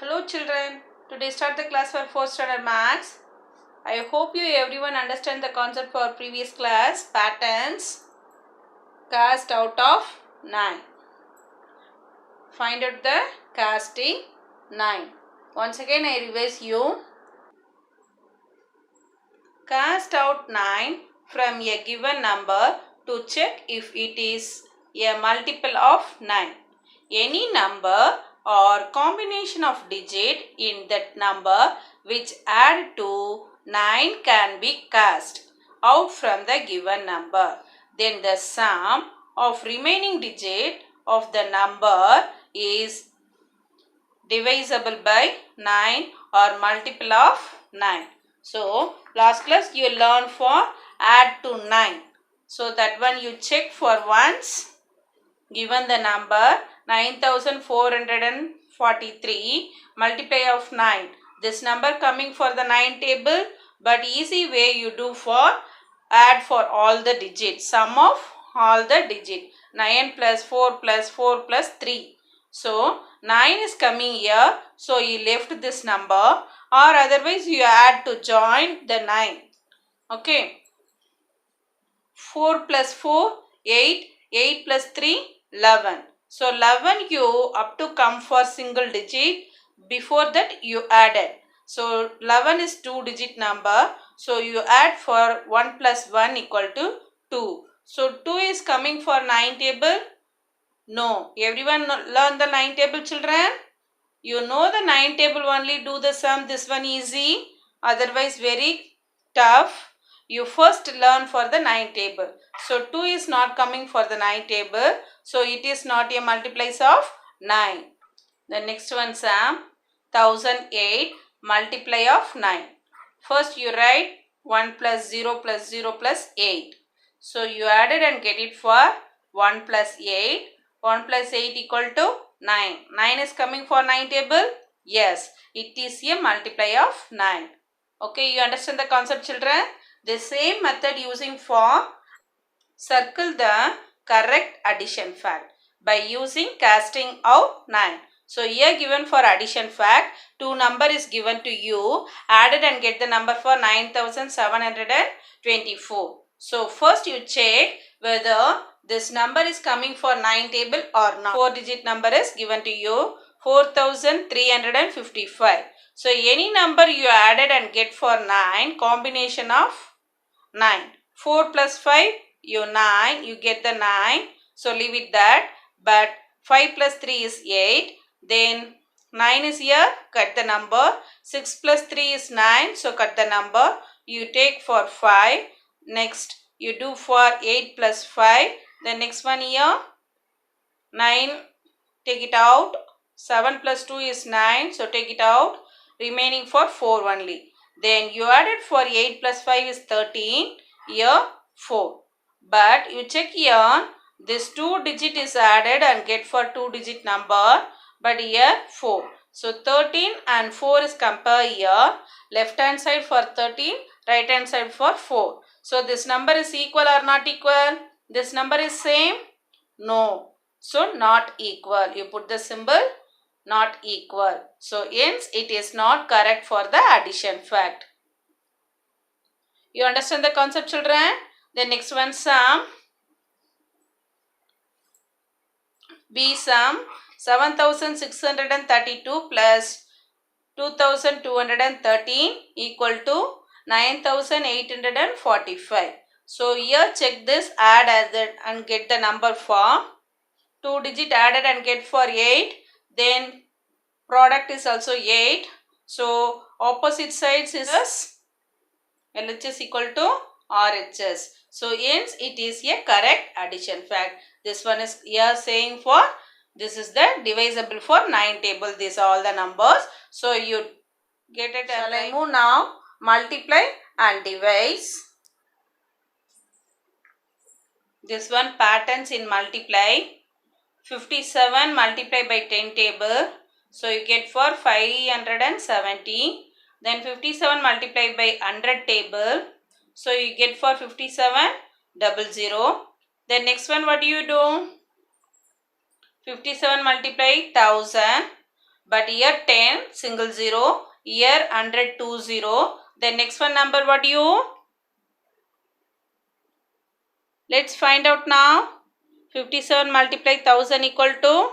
Hello children, today start the class for 4th standard maths. I hope you everyone understand the concept for previous class, patterns, cast out of 9. Find out the casting 9. Once again I revise you. Cast out 9 from a given number to check if it is a multiple of 9. Any number or combination of digit in that number which add to 9 can be cast out from the given number. Then the sum of remaining digit of the number is divisible by 9 or multiple of 9. So, last class you learned for add to 9. So, that one you check for once. Given the number 9443 multiply of 9. This number coming for the 9 table, but easy way you do for add for all the digits. Sum of all the digit. 9 plus 4 plus 4 plus 3. So, 9 is coming here. So, you left this number or otherwise you add to join the 9. Okay. 4 plus 4, 8. 8 plus 3, 11. So, 11 you up to come for single digit. Before that you added. So, 11 is 2 digit number. So, you add for 1 plus 1 equal to 2. So, 2 is coming for 9 table. No. Everyone learn the 9 table children? You know the 9 table only, do the sum. This one easy. Otherwise very tough. You first learn for the 9 table. So 2 is not coming for the 9 table. So it is not a multiplies of 9. The next one sum 1008 multiply of 9. First you write 1 plus 0 plus 0 plus 8. So you added and get it for 1 plus 8. 1 plus 8 equal to 9. 9 is coming for 9 table? Yes, it is a multiply of 9. Okay, you understand the concept children? The same method using for circle the correct addition fact by using casting out 9. So here given for addition fact, 2 number is given to you, added and get the number for 9724. So first you check whether this number is coming for 9 table or not. 4 digit number is given to you, 4355. So any number you added and get for 9, combination of 9. 4 plus 5, you 9, you get the 9. So leave it that. But 5 plus 3 is 8. Then 9 is here, cut the number. 6 plus 3 is 9, so cut the number. You take for 5. Next, you do for 8 plus 5. The next one here, 9, take it out. 7 plus 2 is 9, so take it out. Remaining for 4 only. Then you added for 8 plus 5 is 13. Here 4. But you check here, this 2 digit is added and get for 2 digit number. But here 4. So 13 and 4 is compare here. Left hand side for 13, right hand side for 4. So this number is equal or not equal? This number is same? No. So not equal. You put the symbol not equal. So hence it is not correct for the addition fact. You understand the concept children? The next one sum. B sum 7632 plus 2213 equal to 9845. So here check this, add as it and get the number for 2 digit added and get for 8. Then product is also 8. So opposite sides is LHS equal to RHS. So hence it is a correct addition fact. This one is here saying for this is the divisible for 9 table. These are all the numbers. So you get it. Shall I move now? Multiply and divide. This one patterns in multiply. 57 multiply by 10 table. So you get for 570. Then 57 multiplied by 100 table. So you get for 5700. Then next one what do you do? 57 multiply 1000 But here 10 single 0, here 100 2 0. Then next one number what you? Let's find out now. 57 multiply 1000 equal to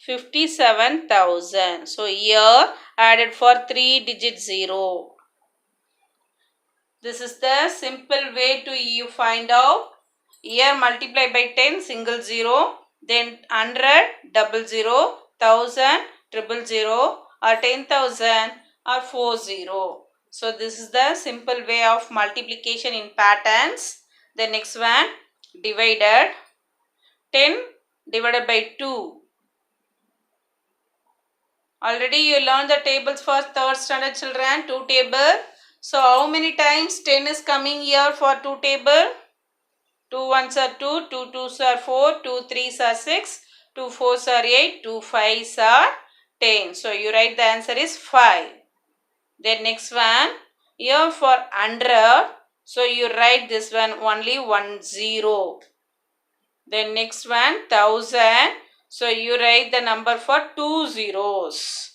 57,000. So here added for 3 digit 0. This is the simple way to you find out. Here multiply by 10 single 0, then 100 double 0, 1000 triple 0, or 10,000 or 40. So this is the simple way of multiplication in patterns. The next one, divided. 10 divided by 2. Already you learned the tables for 3rd standard children, 2 table. So how many times 10 is coming here for 2 table? 2 ones are 2, 2 twos are 4, 2 threes are 6, 2 fours are 8, 2 fives are 10. So you write the answer is 5. Then next one, here for 100, so you write this one only 10. Then next one, 1000, so you write the number for 2 zeros.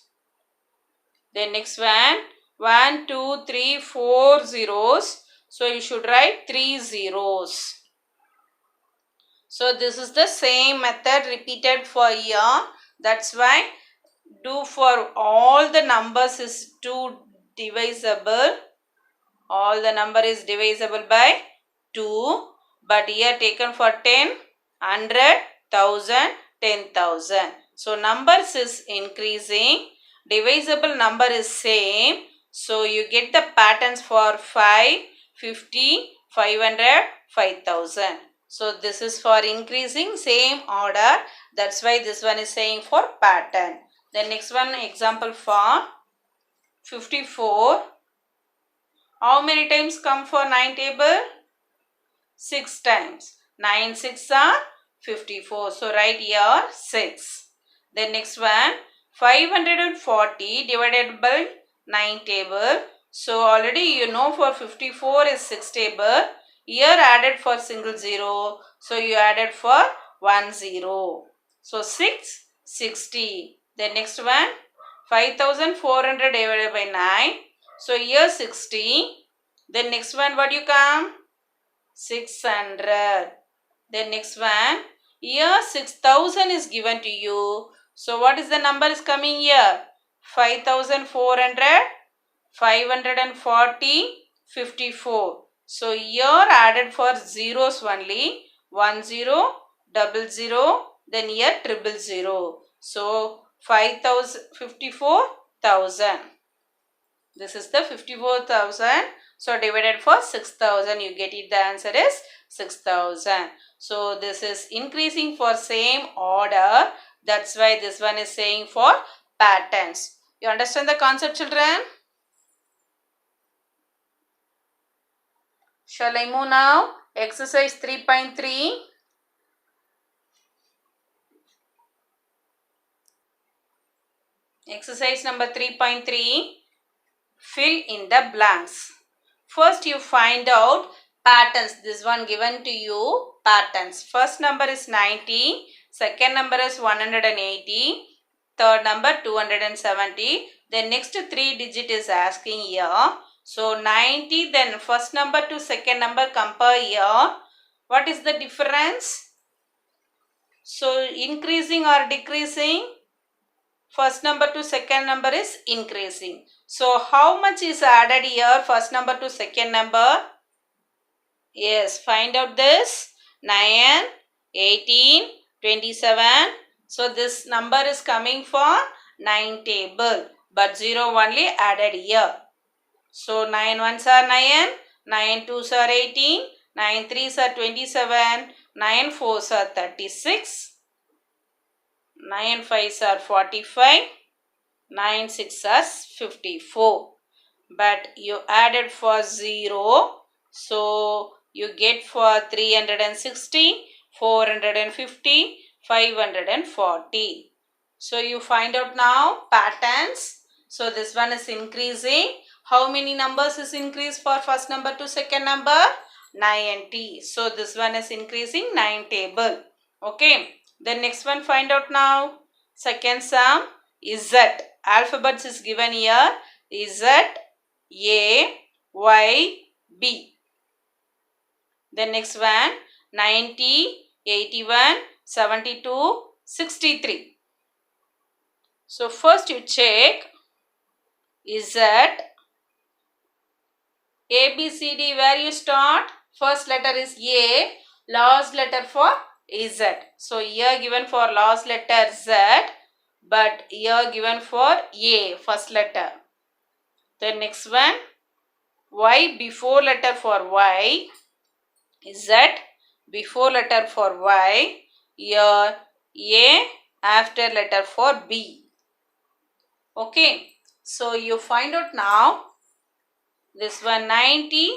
Then next one, 1, 2, 3, 4 zeros, so you should write 3 zeros. So this is the same method repeated for here. That's why do for all the numbers is 2 divisible. All the number is divisible by 2. But here taken for 10, 100, 1000, 10,000. So numbers is increasing. Divisible number is same. So you get the patterns for 5, 50, 500, 5000. So this is for increasing same order. That's why this one is saying for pattern. The next one example for 54. How many times come for 9 table? 6 times. 9 6 are 54. So write here 6. Then next one, 540 divided by 9 table. So already you know for 54 is 6 table. Here added for single 0. So you added for 1 0. So 6, 60. Then next one, 5400 divided by 9. So here 60. Then next one what you come? 600. Then next one, here 6000 is given to you. So what is the number is coming here? 5400, 540, 54. So here added for zeros only. 10, 00, then here 000. So 54,000. This is the 54,000. So divided for 6,000, you get it. The answer is 6,000. So this is increasing for same order. That's why this one is saying for patterns. You understand the concept, children? Shall I move now? Exercise 3.3. Exercise number 3.3. Fill in the blanks. First you find out patterns. This one given to you, patterns. First number is 90. Second number is 180. Third number 270. Then next 3 digit is asking here. So 90, then first number to second number compare here. What is the difference? So increasing or decreasing? First number to second number is increasing. So how much is added here? First number to second number? Yes, find out this. 9, 18, 27. So this number is coming for 9 table. But 0 only added here. So 9 ones are 9, 9 twos are 18, 9 threes are 27, 9 fours are 36, 9 fives are 45, 9 sixes are 54. But you added for 0. So you get for 360, 450, 540. So you find out now patterns. So this one is increasing. How many numbers is increased for first number to second number? 90. So this one is increasing 9 table. Okay. The next one find out now. Second sum. Z. Alphabets is given here. Z, A, Y, B. The next one 90, 81, 72, 63. So first you check Z, A, B, C, D. Where you start? First letter is A, last letter for Z. So here given for last letter Z, but here given for A, first letter. The next one Y, before letter for Y, Z, before letter for Y, here A, after letter for B. Okay, so you find out now. This one 90,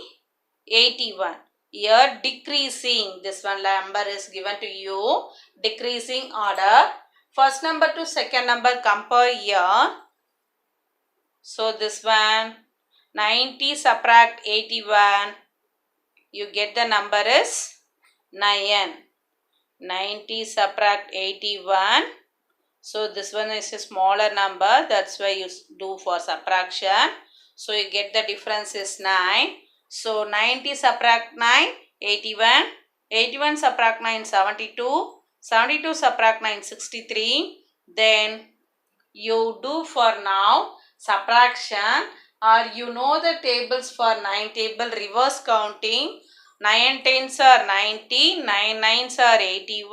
81. Here decreasing. This one number is given to you. Decreasing order. First number to second number compare here. So this one 90 subtract 81. You get the number is 9. 90 subtract 81. So this one is a smaller number. That's why you do for subtraction. So you get the difference is 9. So 90 subtract 9, 81. 81 subtract 9, 72. 72 subtract 9, 63. Then you do for now subtraction, or you know the tables for 9 table reverse counting. 9 tens are 90, 9 nines are 81,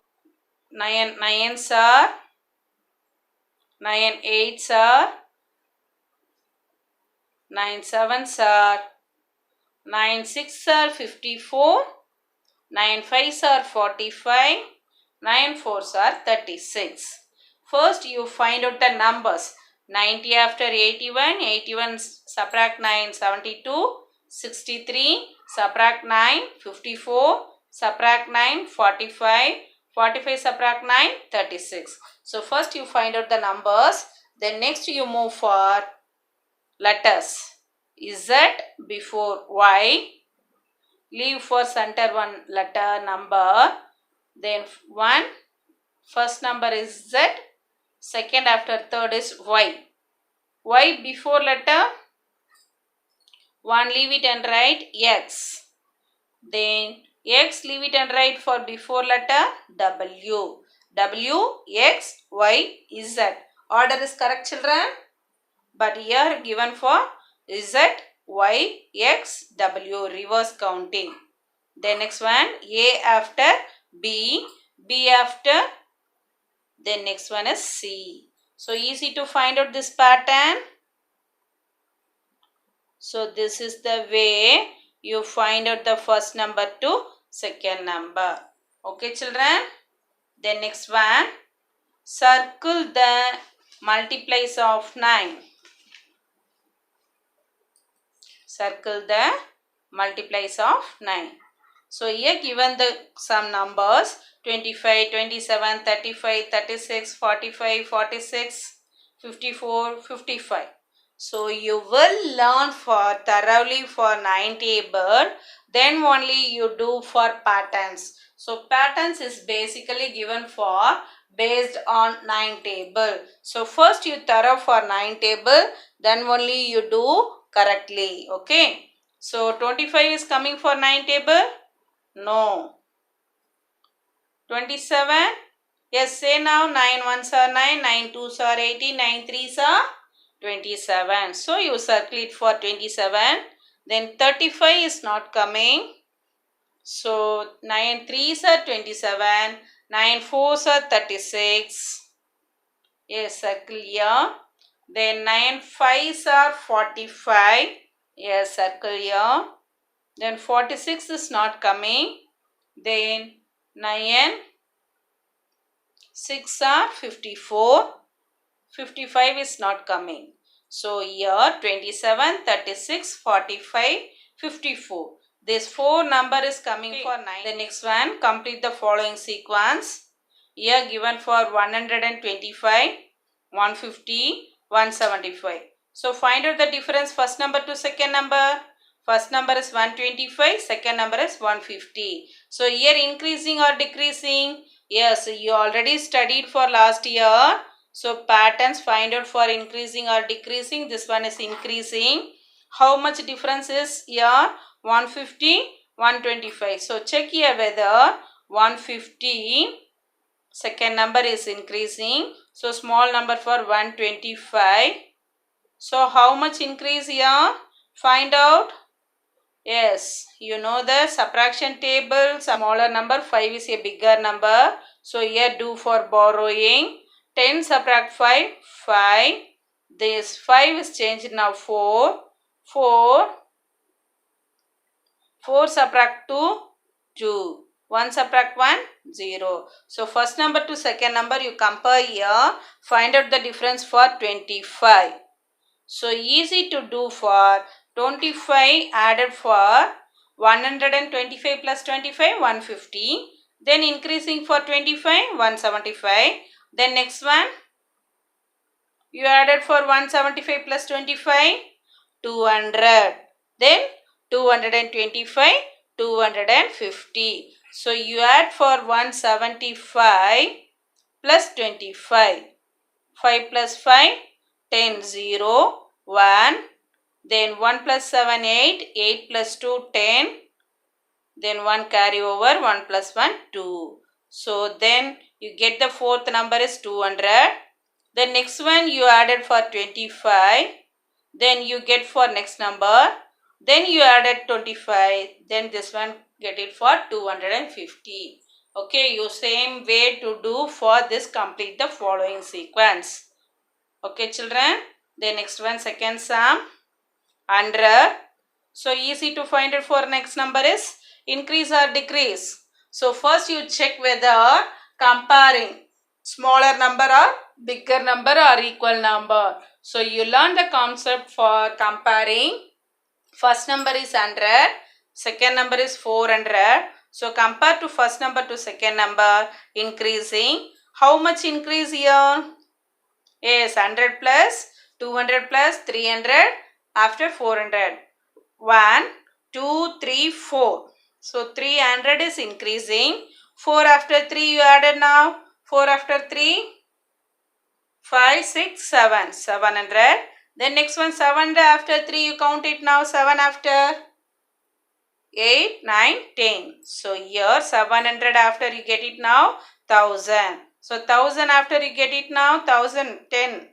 9 nines are 9 eights are 9 sevens are 9 six are 54, 9 fives are 45, 9 fours are 36. First you find out the numbers. 90 after 81, 81 subtract 9, 72, 63 subtract 9, 54 subtract 9, 45, 45 subtract 9, 36. So first you find out the numbers, then next you move for letters. Z before Y, leave for center one letter number, then one, first number is Z, second after third is Y. Y before letter, one leave it and write X. Then X leave it and write for before letter W. W, X, Y, Z. Order is correct, children? But here given for Z, Y, X, W, reverse counting. Then next one A after B, B after, then next one is C. So easy to find out this pattern. So this is the way you find out the first number to second number. Okay, children? Then next one, circle the multiplies of 9. Circle the multiplies of 9. So here given the some numbers 25, 27, 35, 36, 45, 46, 54, 55. So you will learn for thoroughly for 9 table, then only you do for patterns. So patterns is basically given for based on 9 table. So first you thorough for 9 table, then only you do correctly. Okay. So 25 is coming for 9 table? No. 27? Yes, say now 9 ones are 9, 9 twos are 18, 9 threes are 27. So you circle it for 27. Then 35 is not coming. So 9 threes are 27, 9 fours are 36. Yes, circle here. Then 9 fives are 45. Yes, circle here. Then 46 is not coming. Then 9 6 are 54. 55 is not coming. So here 27, 36, 45, 54. This 4 number is coming for 9. The next one, complete the following sequence. Here given for 125, 150, 175. So find out the difference first number to second number. First number is 125, second number is 150. So here increasing or decreasing? Yes, you already studied for last year. So patterns, find out for increasing or decreasing. This one is increasing. How much difference is here? 150, 125. So check here whether 150 second number is increasing. So small number for 125. So how much increase here? Find out. Yes, you know the subtraction table. Smaller number, 5 is a bigger number. So here do for borrowing. 10 subtract 5, 5. This 5 is changed now 4. 4. 4 subtract 2, 2. 1 subtract 1, 0. So first number to second number you compare here. Find out the difference for 25. So easy to do for 25 added for 125 plus 25, 150. Then increasing for 25, 175. Then next one, you added for 175 plus 25, 200. Then 225, 250. So you add for 175 plus 25. 5 plus 5, 10, 0, 1. Then 1 plus 7, 8. 8 plus 2, 10. Then 1 carry over, 1 plus 1, 2. So then you get the fourth number is 200. The next one you added for 25. Then you get for next number. Then you added 25. Then this one get it for 250. Okay, you same way to do for this, complete the following sequence. Okay children, the next one second sum 100. So easy to find it for next number is increase or decrease. So first you check whether comparing smaller number or bigger number or equal number. So you learn the concept for comparing. First number is 100, second number is 400. So compare to first number to second number, increasing. How much increase here? Yes, 100 plus 200 plus 300 after 400. 1, 2, 3, 4. So 300 is increasing. 4 after 3 you added now. 4 after 3, 5, 6, 7. 700. Then next one 700 after 3 you count it now. 7 after 8, 9, 10. So here 700 after you get it now 1000. So 1000 after you get it now 1000, 10.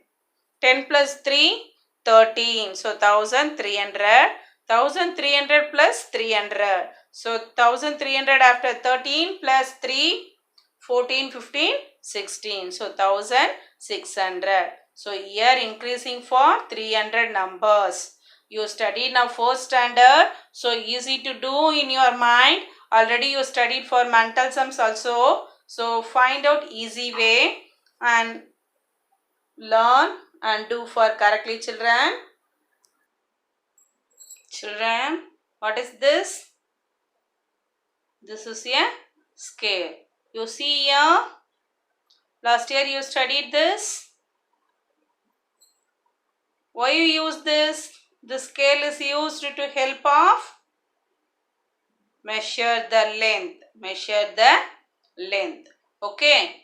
10 plus 3, 13. So 1300. 1300 plus 300. So 1300 after 13 plus 3, 14, 15, 16. So 1600. So here increasing for 300 numbers. You studied now 4th standard. So easy to do in your mind. Already you studied for mental sums also. So find out easy way and learn and do for correctly children. Children, what is this? This is a scale. You see here, last year you studied this. Why you use this? The scale is used to help of measure the length. Measure the length. Okay.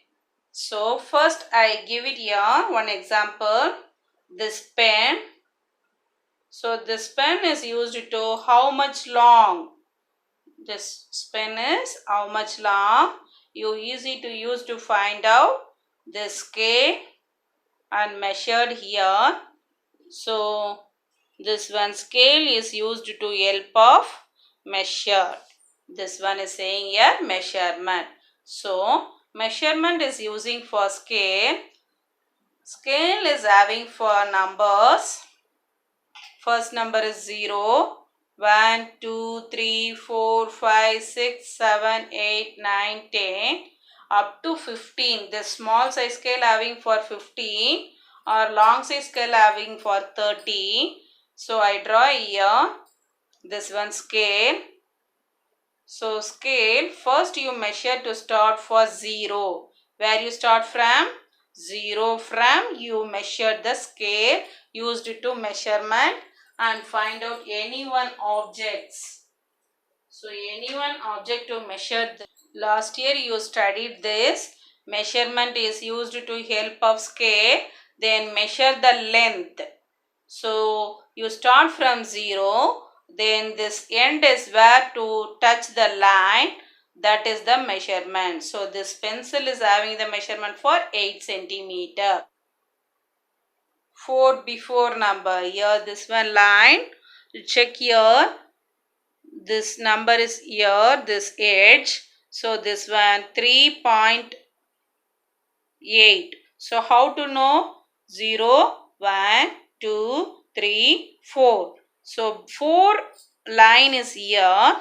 So first I give it here one example. This pen. So this pen is used to how much long? This pen is how much long? You easy to use to find out the scale and measured here. So this one scale is used to help of measure. This one is saying here measurement. So measurement is using for scale. Scale is having for numbers. First number is 0. 1, 2, 3, 4, 5, 6, 7, 8, 9, 10. Up to 15. The small size scale having for 15 or long size scale having for 30. So I draw here this one scale. So scale, first you measure to start for 0. Where you start from? 0 from you measure the scale used to measurement and find out any one objects. So any one object to measure. Last year you studied this. measurement is used to help of scale, then measure the length. So you start from 0, then this end is where to touch the line, that is the measurement. So this pencil is having the measurement for 8 centimeter. 4 before number, here this one line, you check here, this number is here, this edge, so this one 3.8. So how to know? 0, 1, 2, 3, 4. So 4 line is here,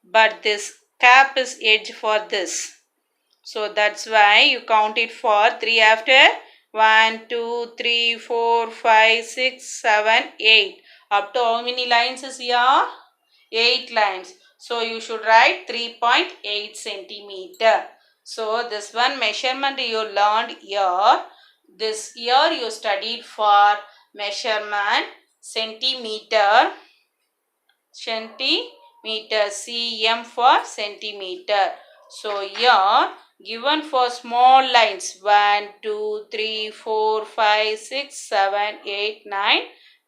but this cap is edge for this. So that's why you count it for 3 after. 1, 2, 3, 4, 5, 6, 7, 8. Up to how many lines is here? 8 lines. So you should write 3.8 centimeter. So this one measurement you learned here. This year you studied for measurement centimeter. Cm for centimeter. So here given for small lines 1, 2, 3, 4, 5, 6, 7, 8, 9,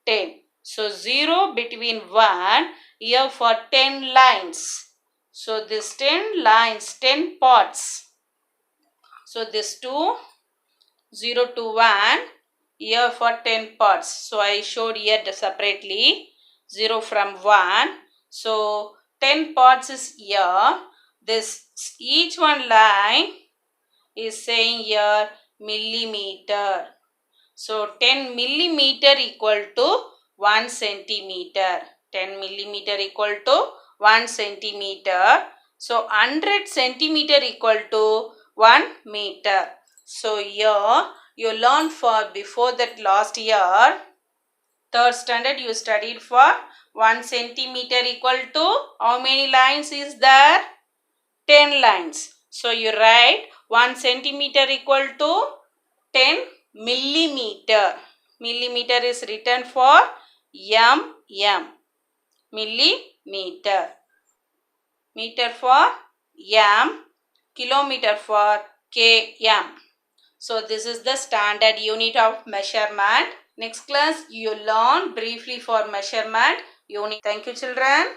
10. So 0 between 1 here for 10 lines. So this 10 lines, 10 parts. So this 2, 0 to 1 here for 10 parts. So I showed here separately 0 from 1. So 10 parts is here. This each one line is saying here millimeter. So 10 millimeter equal to 1 centimeter. 10 millimeter equal to 1 centimeter. So 100 centimeter equal to 1 meter. So here you learned for before that last year, 3rd standard you studied for 1 centimeter equal to how many lines is there? 10 lines. So you write 1 centimeter equal to 10 millimeter. Millimeter is written for mm. Millimeter. Meter for m. Kilometer for km. So this is the standard unit of measurement. Next class you learn briefly for measurement unit. Thank you children.